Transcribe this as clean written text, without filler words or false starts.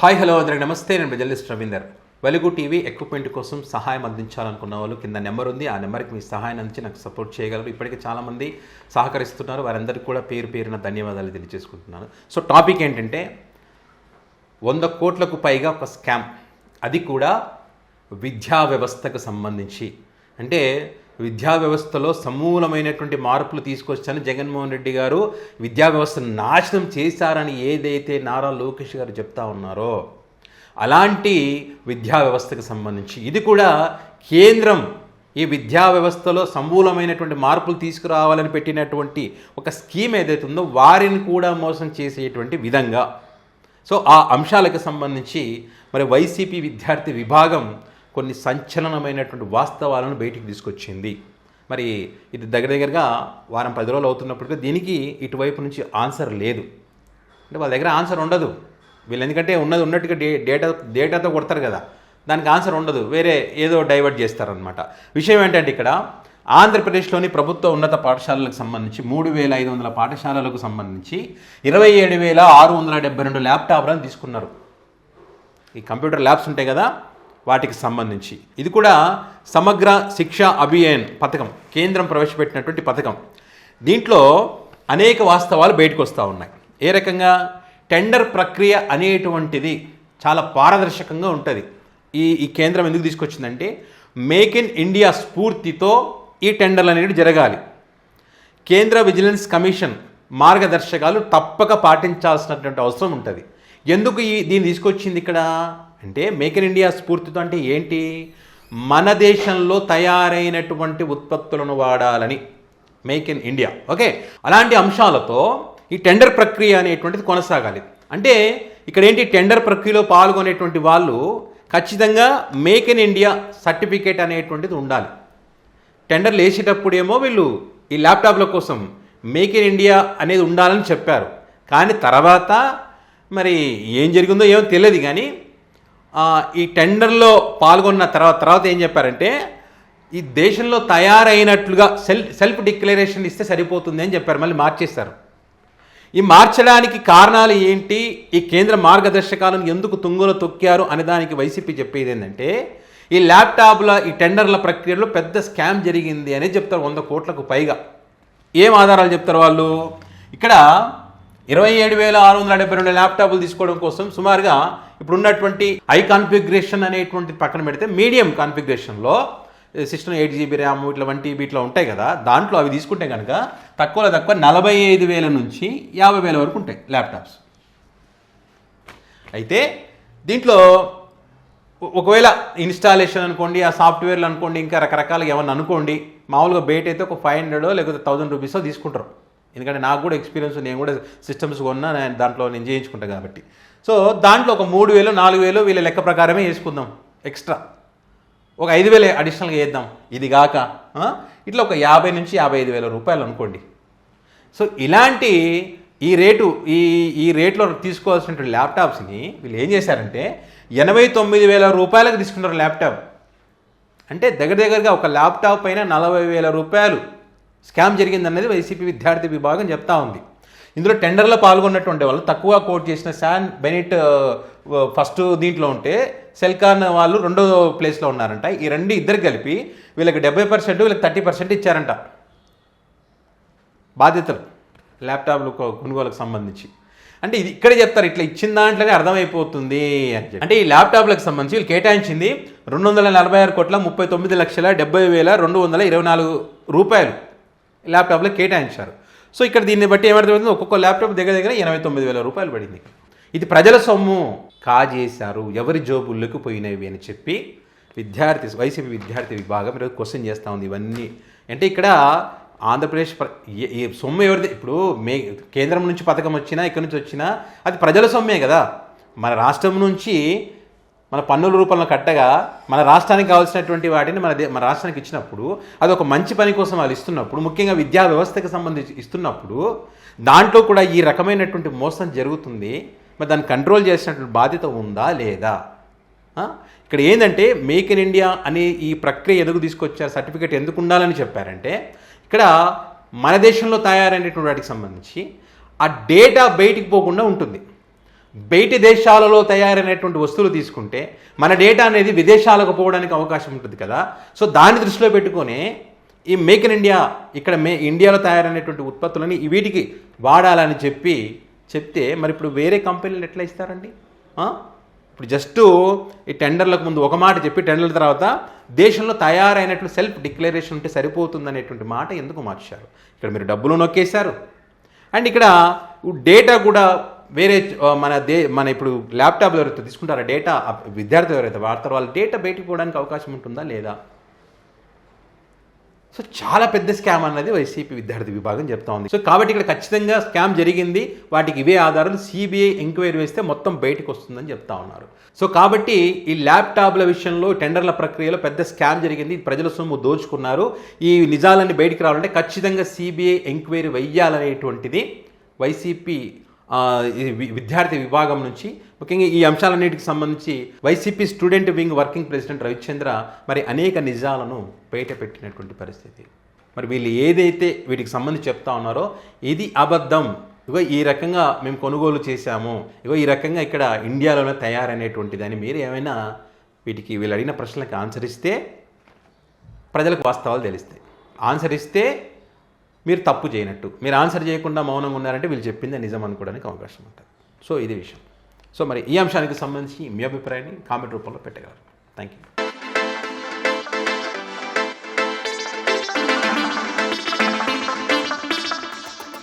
Hi hello అందరికి నమస్తే. నేను జర్నలిస్ట్ రవీందర్. వెలుగు టీవీ ఎక్విప్మెంట్ కోసం సహాయం అందించాలనుకున్న వాళ్ళు కింద నెంబర్ ఉంది. ఆ నెంబర్కి మీ సహాయం అందించి నాకు సపోర్ట్ చేయగలరు. ఇప్పటికే చాలామంది సహకరిస్తున్నారు. వారందరికీ కూడా పేరు పేరున ధన్యవాదాలు తెలియజేసుకుంటున్నాను. సో టాపిక్ ఏంటంటే 100 కోట్లకు పైగా ఒక స్కామ్, అది కూడా విద్యా వ్యవస్థకు సంబంధించి. అంటే విద్యా వ్యవస్థలో సమూలమైనటువంటి మార్పులు తీసుకొచ్చాను జగన్మోహన్ రెడ్డి గారు విద్యా వ్యవస్థను నాశనం చేశారని ఏదైతే నారా లోకేష్ గారు చెప్తా ఉన్నారో అలాంటి విద్యా వ్యవస్థకు సంబంధించి ఇది కూడా కేంద్రం ఈ విద్యా వ్యవస్థలో సమూలమైనటువంటి మార్పులు తీసుకురావాలని పెట్టినటువంటి ఒక స్కీమ్ ఏదైతే ఉందో వారిని కూడా మోసం చేసేటువంటి విధంగా. సో ఆ అంశాలకు సంబంధించి మరి వైసీపీ విద్యార్థి విభాగం కొన్ని సంచలనమైనటువంటి వాస్తవాలను బయటికి తీసుకొచ్చింది. మరి ఇది దగ్గరగా వారం 10 రోజులు అవుతున్నప్పటికీ దీనికి ఇటువైపు నుంచి ఆన్సర్ లేదు. అంటే వాళ్ళ దగ్గర ఆన్సర్ ఉండదు. వీళ్ళు ఎందుకంటే ఉన్నట్టుగా డేటాతో కొడతారు కదా, దానికి ఆన్సర్ ఉండదు, వేరే ఏదో డైవర్ట్ చేస్తారనమాట. విషయం ఏంటంటే ఇక్కడ ఆంధ్రప్రదేశ్లోని ప్రభుత్వ ఉన్నత పాఠశాలలకు సంబంధించి 3,500 పాఠశాలలకు సంబంధించి 27,672 ల్యాప్టాప్లను తీసుకున్నారు. ఈ కంప్యూటర్ ల్యాబ్స్ ఉంటాయి కదా వాటికి సంబంధించి. ఇది కూడా సమగ్ర శిక్ష అభియాన్ పథకం, కేంద్రం ప్రవేశపెట్టినటువంటి పథకం. దీంట్లో అనేక వాస్తవాలు బయటకు వస్తూ ఉన్నాయి. ఏ రకంగా టెండర్ ప్రక్రియ అనేటువంటిది చాలా పారదర్శకంగా ఉంటుంది. ఈ కేంద్రం ఎందుకు తీసుకొచ్చిందంటే మేక్ ఇన్ ఇండియా స్ఫూర్తితో ఈ టెండర్లు అనేవి జరగాలి. కేంద్ర విజిలెన్స్ కమిషన్ మార్గదర్శకాలు తప్పక పాటించాల్సినటువంటి అవసరం ఉంటుంది. ఎందుకు దీన్ని తీసుకొచ్చింది ఇక్కడ అంటే మేక్ ఇన్ ఇండియా స్ఫూర్తితో అంటే ఏంటి, మన దేశంలో తయారైనటువంటి ఉత్పత్తులను వాడాలని మేక్ ఇన్ ఇండియా. ఓకే, అలాంటి అంశాలతో ఈ టెండర్ ప్రక్రియ అనేటువంటిది కొనసాగాలి. అంటే ఇక్కడ ఏంటి, టెండర్ ప్రక్రియలో పాల్గొనేటువంటి వాళ్ళు ఖచ్చితంగా మేక్ ఇన్ ఇండియా సర్టిఫికేట్ అనేటువంటిది ఉండాలి. టెండర్లు వేసేటప్పుడేమో వీళ్ళు ఈ ల్యాప్టాప్ల కోసం మేక్ ఇన్ ఇండియా అనేది ఉండాలని చెప్పారు. కానీ తర్వాత మరి ఏం జరిగిందో ఏమో తెలియదు. కానీ ఈ టెండర్లో పాల్గొన్న తర్వాత ఏం చెప్పారంటే ఈ దేశంలో తయారైనట్లుగా సెల్ఫ్ డిక్లరేషన్ ఇస్తే సరిపోతుంది అని చెప్పారు. మళ్ళీ మార్చేస్తారు. ఈ మార్చడానికి కారణాలు ఏంటి, ఈ కేంద్ర మార్గదర్శకాలను ఎందుకు తుంగలో తొక్కారు అనే దానికి వైసీపీ చెప్పేది ఏంటంటే ఈ ల్యాప్టాప్ల ఈ టెండర్ల ప్రక్రియలో పెద్ద స్కామ్ జరిగింది అనేది చెప్తారు. 100 కోట్లకు పైగా. ఏం ఆధారాలు చెప్తారు వాళ్ళు, ఇక్కడ 27,672 ల్యాప్టాప్లు తీసుకోవడం కోసం సుమారుగా ఇప్పుడు ఉన్నటువంటి హై కాన్ఫిగరేషన్ అనేటువంటి పక్కన పెడితే మీడియం కాన్ఫిగరేషన్లో సిస్టమ్ 8GB ర్యామ్ ఇట్లా 1TB ఇట్లా ఉంటాయి కదా, దాంట్లో అవి తీసుకుంటే కనుక తక్కువ 45,000 నుంచి 50,000 వరకు ఉంటాయి ల్యాప్టాప్స్. అయితే దీంట్లో ఒకవేళ ఇన్స్టాలేషన్ అనుకోండి, ఆ సాఫ్ట్వేర్లు అనుకోండి, ఇంకా రకరకాలుగా ఏమన్నా అనుకోండి, మామూలుగా బయట అయితే ఒక 500 లేకపోతే 1000 రూపీస్ తీసుకుంటారు. ఎందుకంటే నాకు కూడా ఎక్స్పీరియన్స్, నేను కూడా సిస్టమ్స్ కొన్నా, దాంట్లో నేను చేయించుకుంటాను కాబట్టి. సో దాంట్లో ఒక 3,000 4,000 వీళ్ళ లెక్క ప్రకారమే వేసుకుందాం, ఎక్స్ట్రా ఒక 5,000 అడిషనల్గా వేద్దాం. ఇది కాక ఇట్లా ఒక 50,000 నుంచి 55,000 రూపాయలు అనుకోండి. సో ఇలాంటి ఈ రేట్లో తీసుకోవాల్సినటువంటి ల్యాప్టాప్స్ని వీళ్ళు ఏం చేశారంటే 89,000 రూపాయలకు తీసుకున్నారు ల్యాప్టాప్. అంటే దగ్గరగా ఒక ల్యాప్టాప్ పైన 40,000 రూపాయలు స్కామ్ జరిగిందన్నది వైసీపీ విద్యార్థి విభాగం చెప్తా ఉంది. ఇందులో టెండర్లో పాల్గొన్నటువంటి వాళ్ళు తక్కువ కోట్ చేసిన శాన్ బెనిట్ ఫస్ట్ దీంట్లో ఉంటే సెల్కాన్ వాళ్ళు 2వ ప్లేస్లో ఉన్నారంట. ఈ ఇద్దరు కలిపి వీళ్ళకి 70%, వీళ్ళకి 30% ఇచ్చారంట బాధ్యతలు ల్యాప్టాప్లు కొనుగోలుకు సంబంధించి. అంటే ఇది ఇక్కడే చెప్తారు, ఇట్లా ఇచ్చిన దాంట్లోనే అర్థమైపోతుంది అని చెప్పి. అంటే ఈ ల్యాప్టాప్లకు సంబంధించి వీళ్ళు కేటాయించింది 246,39,70,224 రూపాయలు ల్యాప్టాప్లో కేటాయించారు. సో ఇక్కడ దీన్ని బట్టి ఏమర్థమవుతుంది, ఒక్కొక్క ల్యాప్టాప్ దగ్గర 89,000 రూపాయలు పడింది. ఇది ప్రజల సొమ్ము కాజేశారు, ఎవరి జోబుల్లోకి పోయినవి అని చెప్పి వైసీపీ విద్యార్థి విభాగం ఈరోజు క్వశ్చన్ చేస్తూ ఉంది. ఇవన్నీ అంటే ఇక్కడ ఆంధ్రప్రదేశ్ ఈ సొమ్ము ఎవరిది, ఇప్పుడు కేంద్రం నుంచి పథకం వచ్చినా ఇక్కడి నుంచి వచ్చినా అది ప్రజల సొమ్మే కదా. మన రాష్ట్రం నుంచి మన పన్నుల రూపంలో కట్టగా మన రాష్ట్రానికి కావాల్సినటువంటి వాటిని మన రాష్ట్రానికి ఇచ్చినప్పుడు అది ఒక మంచి పని కోసం వాళ్ళు ఇస్తున్నప్పుడు, ముఖ్యంగా విద్యా వ్యవస్థకు సంబంధించి ఇస్తున్నప్పుడు దాంట్లో కూడా ఈ రకమైనటువంటి మోసం జరుగుతుంది. మరి దాన్ని కంట్రోల్ చేసినటువంటి బాధ్యత ఉందా లేదా? ఇక్కడ ఏంటంటే మేక్ ఇన్ ఇండియా అనే ఈ ప్రక్రియ ఎందుకు తీసుకొచ్చారు, సర్టిఫికేట్ ఎందుకు ఉండాలని చెప్పారంటే ఇక్కడ మన దేశంలో తయారైనటువంటి వాటికి సంబంధించి ఆ డేటా బయటికి పోకుండా ఉంటుంది. బయటి దేశాలలో తయారైనటువంటి వస్తువులు తీసుకుంటే మన డేటా అనేది విదేశాలకు పోవడానికి అవకాశం ఉంటుంది కదా. సో దాన్ని దృష్టిలో పెట్టుకొని ఈ మేక్ ఇన్ ఇండియా ఇక్కడ ఇండియాలో తయారైనటువంటి ఉత్పత్తులని వీటికి వాడాలని చెప్తే మరి ఇప్పుడు వేరే కంపెనీలు ఎట్లా ఇస్తారండి? ఇప్పుడు జస్ట్ ఈ టెండర్లకు ముందు ఒక మాట చెప్పి టెండర్ల తర్వాత దేశంలో తయారైనట్లు సెల్ఫ్ డిక్లరేషన్ ఉంటే సరిపోతుందనేటువంటి మాట ఎందుకు మార్చారు? ఇక్కడ మీరు డబ్బులు నొక్కేశారు అండ్ ఇక్కడ డేటా కూడా వేరే మన ఇప్పుడు ల్యాప్టాప్లో ఎవరైతే తీసుకుంటారో డేటా విద్యార్థులు ఎవరైతే వాడతారో వాళ్ళ డేటా బయటకు పోవడానికి అవకాశం ఉంటుందా లేదా? సో చాలా పెద్ద స్కామ్ అన్నది వైసీపీ విద్యార్థి విభాగం చెప్తా ఉంది. సో కాబట్టి ఇక్కడ ఖచ్చితంగా స్కామ్ జరిగింది, వాటికి ఇవే ఆధారాలు, సిబిఐ ఎంక్వైరీ వేస్తే మొత్తం బయటకు వస్తుందని చెప్తా ఉన్నారు. సో కాబట్టి ఈ ల్యాప్టాప్ల విషయంలో టెండర్ల ప్రక్రియలో పెద్ద స్కామ్ జరిగింది, ప్రజల సొమ్ము దోచుకున్నారు, ఈ నిజాలన్నీ బయటికి రావాలంటే ఖచ్చితంగా సిబిఐ ఎంక్వైరీ వెయ్యాలనేటువంటిది వైసీపీ విద్యార్థి విభాగం నుంచి ముఖ్యంగా ఈ అంశాలన్నిటికి సంబంధించి YCP student wing working president Ravichandra మరి అనేక నిజాలను బయట పెట్టినటువంటి పరిస్థితి. మరి వీళ్ళు ఏదైతే వీటికి సంబంధించి చెప్తా ఉన్నారో ఇది అబద్ధం, ఇగో ఈ రకంగా మేము కొనుగోలు చేశాము, ఇగో ఈ రకంగా ఇక్కడ ఇండియాలోనే తయారనేటువంటిదని మీరు ఏమైనా వీళ్ళు అడిగిన ప్రశ్నలకు ఆన్సర్ ఇస్తే ప్రజలకు వాస్తవాలు తెలుస్తాయి. ఆన్సర్ ఇస్తే మీరు తప్పు చేయనట్టు, మీరు ఆన్సర్ చేయకుండా మౌనంగా ఉన్నారంటే వీళ్ళు చెప్పిందే నిజం అనుకోవడానికి అవకాశం ఉంటుంది. సో ఇది విషయం. సో మరి ఈ అంశానికి సంబంధించి మీ అభిప్రాయాన్ని కామెంట్ రూపంలో పెట్టగలరు. Thank you.